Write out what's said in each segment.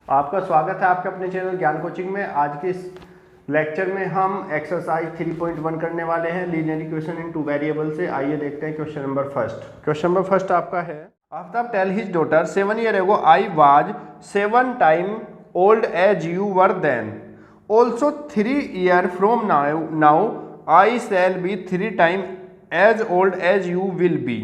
आपका स्वागत है आपके अपने चैनल ज्ञान कोचिंग में। आज के इस लेक्चर में हम एक्सरसाइज 3.1 करने वाले हैं, linear equation in two variable से। आइए देखते हैं question number first. Question number first आपका है, Aftab tell his daughter 7 years ago I was 7 times old as you were then. Also 3 years from now I shall be 3 times as old as you will be.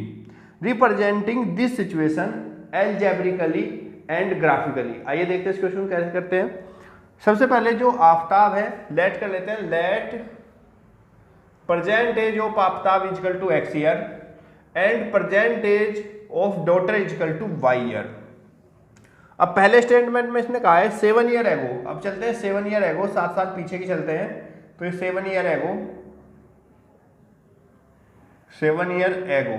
Representing this situation algebraically and graphically. आइए देखते हैं इस question कैसे करते हैं। सबसे पहले जो आफ्ताब है लेट कर लेते हैं, let present age of Aftab is equal to X year and present age of daughter is equal to Y year. अब पहले स्टेटमेंट में इसने कहा है 7 years एगो। अब चलते हैं 7 years एगो, 7 साल पीछे की चलते हैं। तो ये 7 years एगो, 7 years एगो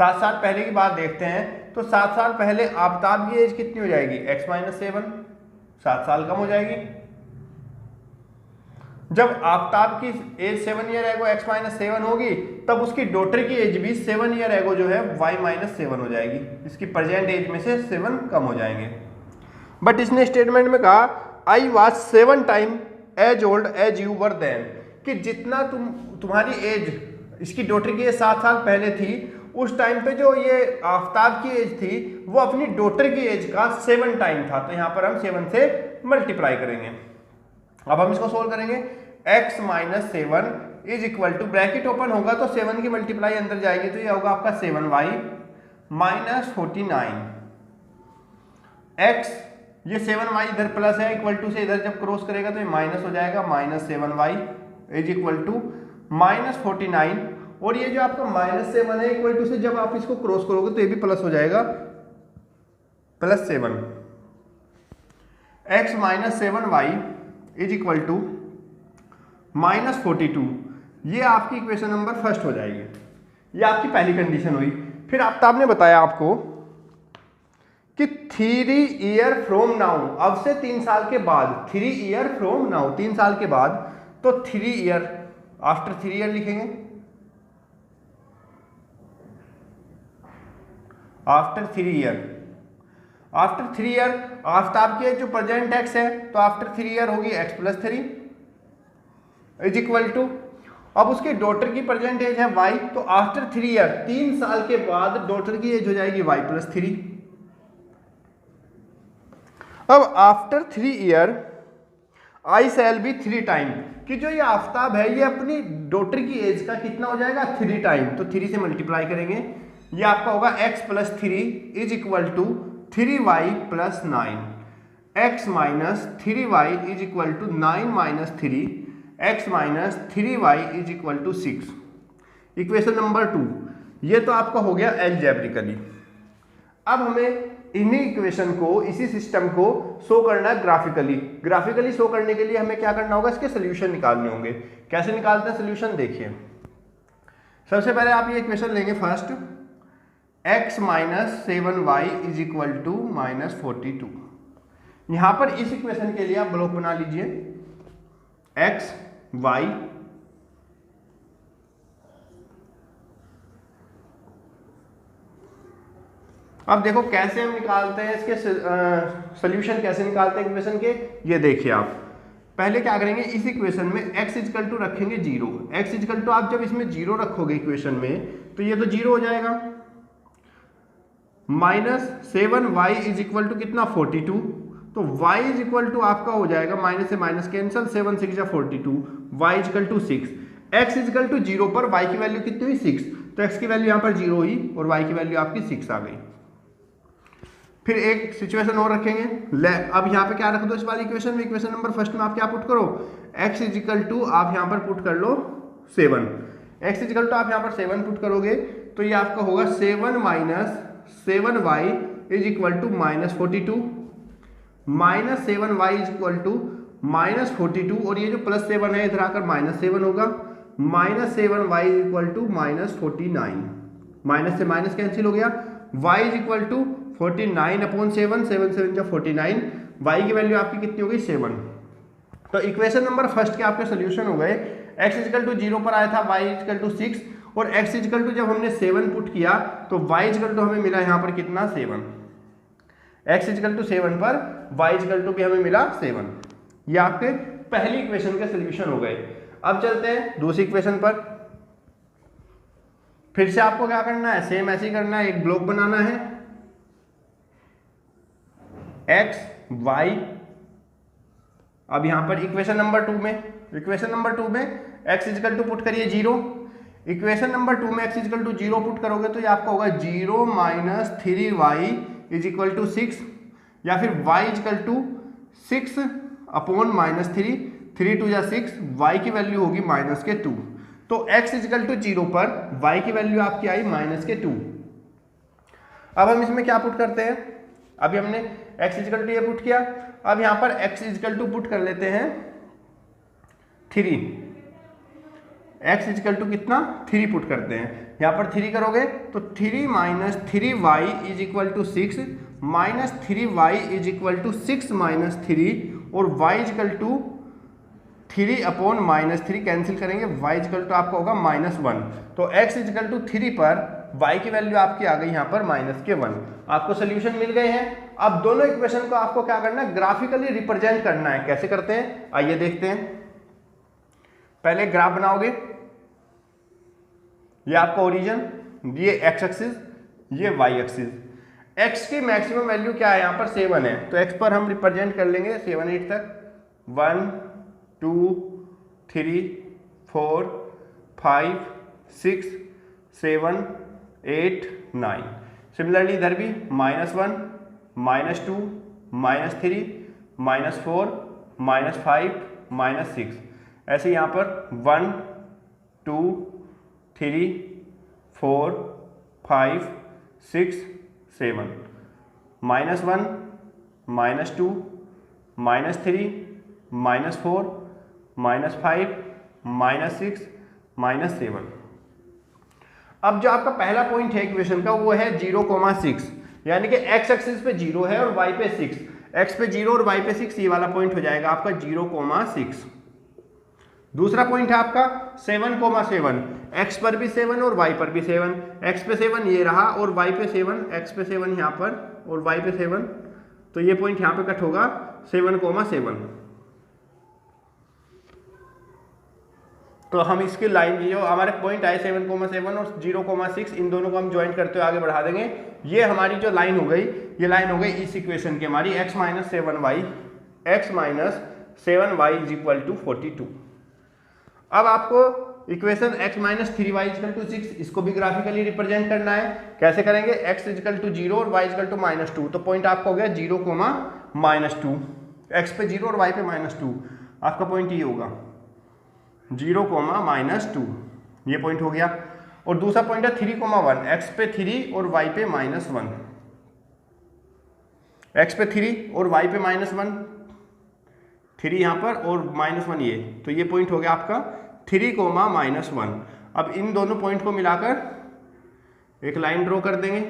7 साल पहले की बात देखते हैं। तो 7 साल पहले आफ्ताब की एज कितनी हो जाएगी? x - 7, 7 साल कम हो जाएगी। जब आफ्ताब की एज 7 years एगो x - 7 होगी, तब उसकी डॉटर की एज भी 7 years एगो जो है y - 7 हो जाएगी। इसकी प्रेजेंट एज में से 7 कम हो जाएंगे। बट इसने स्टेटमेंट में कहा I was 7 times age old age you were then, कि जितना तुम्हारी एज, इसकी डॉटर की एज 7 साल पहले थी, उस टाइम पे जो ये आफ्ताब की एज थी वो अपनी डॉटर की एज का 7 times था। तो यहां पर हम 7 से मल्टीप्लाई करेंगे। अब हम इसको सोल्व करेंगे। x - 7 is equal to, bracket open होगा तो 7 की मल्टीप्लाई अंदर जाएगी, तो ये होगा आपका 7y - 49 x, ये 7y इधर प्लस है, इक्वल टू से इधर जब क्रॉस करेगा तो ये माइनस हो जाएगा, -7y इज इक्वल टू -49। और ये जो आपका -7 है इक्वल टू से जब आप इसको क्रॉस करोगे तो ये भी प्लस हो जाएगा, +7 x - 7y is equal to -42। ये आपकी इक्वेशन नंबर फर्स्ट हो जाएगी। ये आपकी पहली कंडीशन हुई। फिर आफ्ताब ने बताया आपको कि 3 years फ्रॉम नाउ, अब से 3 साल के बाद, 3 years फ्रॉम नाउ, 3 साल के बाद, तो 3 years आफ्टर 3 years लिखेंगे, after 3 years। After 3 years Aftab की जो प्रेजेंट एक्स है, तो आफ्टर 3 years होगी x + 3 इज इक्वल टू, अब उसके डॉटर की प्रेजेंट एज है y, तो आफ्टर 3 years 3 साल के बाद डॉटर की एज हो जाएगी y + 3। अब after 3 years I shall be 3 times, कि जो ये आफ्ताब है ये अपनी डॉटर की एज का कितना हो जाएगा? 3 times। तो 3 से मल्टीप्लाई करेंगे, ये आपका होगा x + 3 is equal to 3y + 9, x - 3y is equal to 9 - 3, x - 3y is equal to 6। Equation number 2, ये तो आपका हो गया एल्जेब्रिकली। अब हमें इन्हीं इक्वेशन को, इसी सिस्टम को शो करना है ग्राफिकली। ग्राफिकली शो करने के लिए हमें क्या करना होगा? इसके सोल्यूशन निकालने होंगे। कैसे निकालते हैं सोल्यूशन, देखिए। सबसे पहले आप ये इक्वेशन लेंगे first, x - 7y is equal to -42। यहां पर इस इक्वेशन के लिए आप ब्लॉक बना लीजिए, x y, अब देखो कैसे हम निकालते हैं इसके सोल्यूशन, कैसे निकालते हैं इक्वेशन के, ये देखिए। आप पहले क्या करेंगे, इस इक्वेशन में x इजकल टू रखेंगे 0। x इजकल टू आप जब इसमें 0 रखोगे इक्वेशन में, तो ये तो 0 हो जाएगा। -7y इज इक्वल टू कितना? 42। तो y इज इक्वल टू आपका हो जाएगा, माइनस से माइनस कैंसिल, 7 6 या 42, y is equal to 6। x is equal to 0 पर y की वैल्यू कितनी हुई? 6। तो x की वैल्यू यहाँ पर 0 हुई और y की वैल्यू आपकी 6 आ गई। फिर एक सिचुएशन और रखेंगे, अब यहाँ पे क्या रख दो इस वाली इक्वेशन में, इक्वेशन नंबर फर्स्ट में आप क्या पुट करो, x इजिकल टू आप यहाँ पर पुट कर लो 7। x इजिकल टू आप यहाँ पर 7 पुट करोगे, तो ये आपका होगा 7 - 7y is equal to -42, -7y is equal to -42, और ये जो +7 है इधर आकर -7 होगा, -7y is equal to -49, minus से माइनस कैंसिल हो गया, y इज इक्वल टू 49/7, 7 7 जा 49, y की वैल्यू आपकी कितनी हो गई? 7। तो इक्वेशन नंबर फर्स्ट के आपके सोल्यूशन हो गए, x इजकल टू 0 पर आया था, y इजकल टू 6, और x इजकल टू जब हमने 7 पुट किया तो y इजकल टू हमें मिला यहाँ पर कितना? 7। x इजिकल टू 7 पर y इजिकल टू भी हमें मिला 7। ये आपके पहली इक्वेशन के सोल्यूशन हो गए। अब चलते हैं दूसरी इक्वेशन पर। फिर से आपको क्या करना है, सेम ऐसे ही करना है, एक ब्लॉक बनाना है x y। अब यहां पर इक्वेशन नंबर 2 में x इजिकल टू पुट करिए 0। इक्वेशन नंबर 2 में x इजिकल टू 0 पुट करोगे तो ये आपका होगा 0 minus 3y is equal to 6, या फिर y is equal to 6 upon minus 3, 3 2 जा 6, y की वैल्यू होगी माइनस के 2। तो x इजिकल टू 0 पर y की वैल्यू आपकी आई माइनस के 2। अब हम इसमें क्या पुट करते हैं, अभी हमने x इजिकल टू ये पुट किया, अब यहां पर x इजिकल टू पुट कर लेते हैं 3। x इजिकल टू कितना 3 पुट करते हैं, यहाँ पर 3 करोगे तो 3 minus 3y is equal to 6, minus 3y is equal to 6 minus 3, और y is equal to 3 upon minus 3 cancel करेंगे, y इजिकल टू आपका होगा -1। तो x इजिकल टू 3 पर y की वैल्यू आपकी आ गई यहाँ पर -1। आपको सोल्यूशन मिल गए हैं। अब दोनों इक्वेशन को आपको क्या करना है, ग्राफिकली रिप्रेजेंट करना है। कैसे करते हैं आइए देखते हैं। पहले ग्राफ बनाओगे, ये आपका ओरिजिन, ये x एक्सिस, ये y एक्सिस। x की मैक्सिमम वैल्यू क्या है, यहाँ पर 7 है, तो x पर हम रिप्रेजेंट कर लेंगे 7 8 तक, 1 2 3 4 5 6 7 8 9। सिमिलरली इधर भी -1 -2 -3 -4 -5 -6। ऐसे यहाँ पर 1 2 3 4 5 6 7, -1 -2 -3 -4 -5 -6 -7। अब जो आपका पहला पॉइंट है इक्वेशन का वो है 0,6, यानी कि x एक्सिस पे 0 है और y पे 6, x पे 0 और y पे 6, ये वाला पॉइंट हो जाएगा आपका 0,6। दूसरा पॉइंट है आपका 7,7, x पर भी 7 और y पर भी 7, x पे 7 ये रहा और y पे 7, x पे 7 यहाँ पर और y पे 7, तो ये पॉइंट यहाँ पे कट होगा 7,7। तो हम इसकी लाइन जो हमारे पॉइंट आए 7,7 और 0,6, इन दोनों को हम ज्वाइन करते हुए आगे बढ़ा देंगे। ये हमारी जो लाइन हो गई, ये लाइन हो गई इस इक्वेशन की हमारी x minus 7y is equal to 42। अब आपको equation x minus 3y is equal to 6, इसको भी ग्राफिकली रिप्रेजेंट करना है। कैसे करेंगे, x इजिकल टू 0 और y इजिकल टू -2, तो पॉइंट आपका हो गया 0,-2, x पे 0 और y पे -2, आपका पॉइंट ये होगा 0,-2, ये पॉइंट हो गया। और दूसरा पॉइंट है 3,1, x पे 3 और y पे -1, x पे 3 और y पे -1, 3 यहाँ पर और -1 ये, तो ये पॉइंट हो गया आपका 3,-1। अब इन दोनों पॉइंट को मिलाकर एक लाइन ड्रॉ कर देंगे,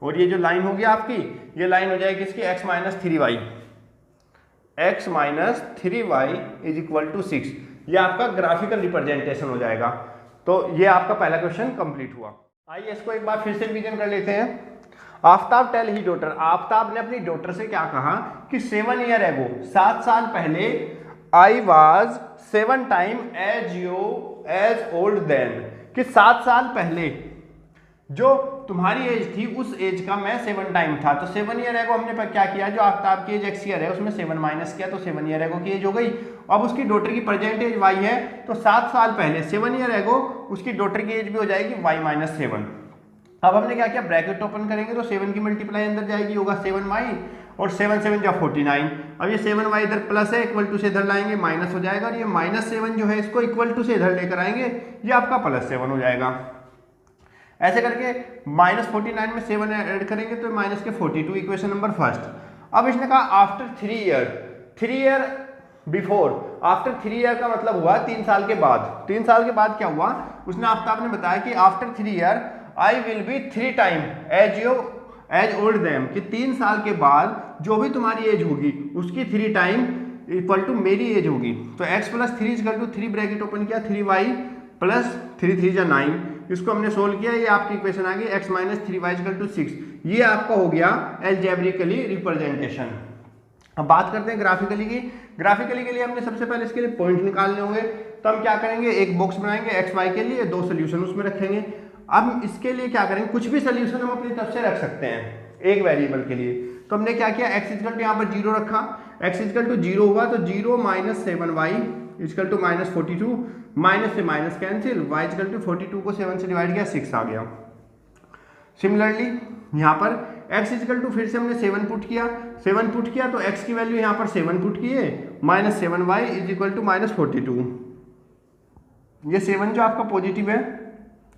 और ये जो लाइन होगी आपकी, ये लाइन हो जाएगी इसकी x minus 3y is equal to 6। ये आपका ग्राफिकल रिप्रेजेंटेशन हो जाएगा। तो ये आपका पहला क्वेश्चन कंप्लीट हुआ। आइए इसको एक बार फिर से रिवीजन कर लेते हैं। आफ्ताब टेल ही डॉटर, आफ्ताब ने अपनी डॉटर से क्या कहा कि 7 ईयर एगो, 7 साल पहले, I was 7 time age old then, कि 7 साल पहले जो तुम्हारी एज थी उस एज का मैं 7 टाइम था। तो 7 ईयर एगो हमने क्या किया, जो आफ्ताब की एज x ईयर है उसमें 7 माइनस किया, तो 7 ईयर एगो की एज हो गई। अब उसकी डॉटर की प्रेजेंट एज y है, तो 7 साल पहले 7 ईयर एगो उसकी डॉटर की एज भी हो जाएगी y माइनस 7। अब हमने क्या किया, ब्रैकेट ओपन करेंगे तो 7 की मल्टीप्लाई अंदर जाएगी, होगा 7y, और 7 7 जा 49। अब ये 7y इधर प्लस है, इक्वल टू से इधर लाएंगे माइनस हो जाएगा, और ये -7 जो है इसको इक्वल टू से इधर लेकर आएंगे, ये आपका +7 हो जाएगा। ऐसे करके -49 में 7 ऐड करेंगे तो माइनस के 42, इक्वेशन नंबर फर्स्ट। अब इसने कहा after 3 year before, after 3 year का मतलब हुआ 3 साल के बाद। 3 साल के बाद क्या हुआ, उसने आफ्ताब ने बताया कि after 3 year I will be 3 time age old them, कि 3 साल के बाद जो भी तुम्हारी एज होगी उसकी 3 टाइम इक्वल टू मेरी एज होगी। तो x + 3 equal to 3 bracket open किया, 3y + 3 3 जा 9, इसको हमने सोल्व किया, ये आपकी इक्वेशन आ गई x - 3y = 6। ये आपका हो गया एल्जेब्रिकली रिप्रेजेंटेशन। अब बात करते हैं ग्राफिकली की। ग्राफिकली के लिए हमने सबसे पहले इसके लिए पॉइंट निकालने होंगे, तो हम क्या करेंगे, एक बॉक्स बनाएंगे एक्स वाई के लिए, 2 सोल्यूशन उसमें रखेंगे। अब इसके लिए क्या करेंगे, कुछ भी सोल्यूशन हम अपनी तरफ से रख सकते हैं एक वेरिएबल के लिए। तो हमने क्या किया, एक्स इजकल टू यहाँ पर 0 रखा, एक्स इजकल टू 0 हुआ तो 0 माइनस 7y equal to minus 42, minus से minus cancel, y is equal to 42 को 7 से डिवाइड किया 6 आ गया। सिमिलरली यहाँ पर x इजकल टू फिर से हमने 7 पुट किया, 7 पुट किया तो x की वैल्यू यहाँ पर 7 पुट किए, minus 7y is equal to minus 42। ये 7 जो आपका पॉजिटिव है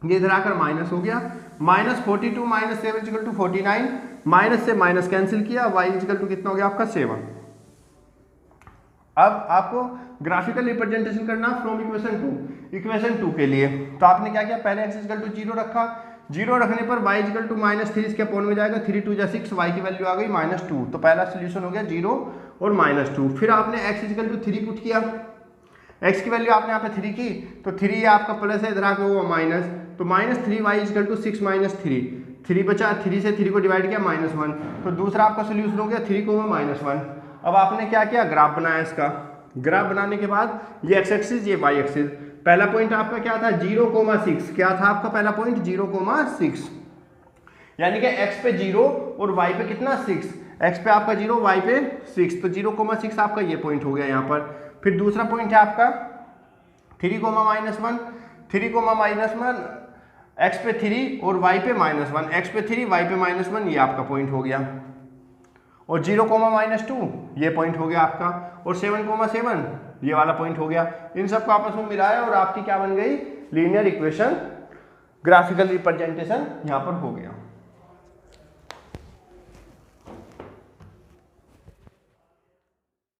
ये इधर आकर माइनस हो गया, minus 42 minus 7 is equal to 49, minus से माइनस कैंसिल किया, y इजकल टू कितना हो गया आपका 7। अब आपको ग्राफिकल रिप्रेजेंटेशन करना फ्रॉम इक्वेशन 2 के लिए, तो आपने क्या किया, पहले x इजकल टू 0 रखा, 0 रखने पर y इजकल टू माइनस 3 इसके अपॉन में जाएगा, 3 2 जा 6, y की वैल्यू आ गई माइनस 2, तो पहला सोल्यूशन हो गया 0 और माइनस 2। फिर आपने x इजकल टू 3 पुट किया, x की वैल्यू आपने यहाँ पे 3 की, तो 3 आपका प्लस है, इधर आकर हुआ माइनस, तो minus 3y is equal to 6 minus 3, 3 बचा, 3 से 3 को डिवाइड किया माइनस 1, तो दूसरा आपका सोल्यूशन हो गया 3 को माइनस 1। अब आपने क्या किया, ग्राफ बनाया इसका, ग्राफ बनाने के बाद ये एक्स एक्सिस ये वाई एक्सिस, पहला पॉइंट आपका क्या था 0,6, क्या था आपका पहला पॉइंट 0,6, यानी कि x पे 0 और y पे कितना 6, x पे आपका 0 y पे 6, तो 0,6 आपका ये पॉइंट हो गया यहाँ पर। फिर दूसरा पॉइंट है आपका 3, माइनस 1, 3, माइनस 1, x पे 3 और y पे माइनस 1, x पे 3 y पे माइनस 1, ये आपका पॉइंट हो गया। और 0, माइनस 2 ये पॉइंट हो गया आपका, और 7,7 ये वाला पॉइंट हो गया। इन सबको आपस में मिलाया और आपकी क्या बन गई, लीनियर इक्वेशन, ग्राफिकल रिप्रेजेंटेशन यहाँ पर हो गया।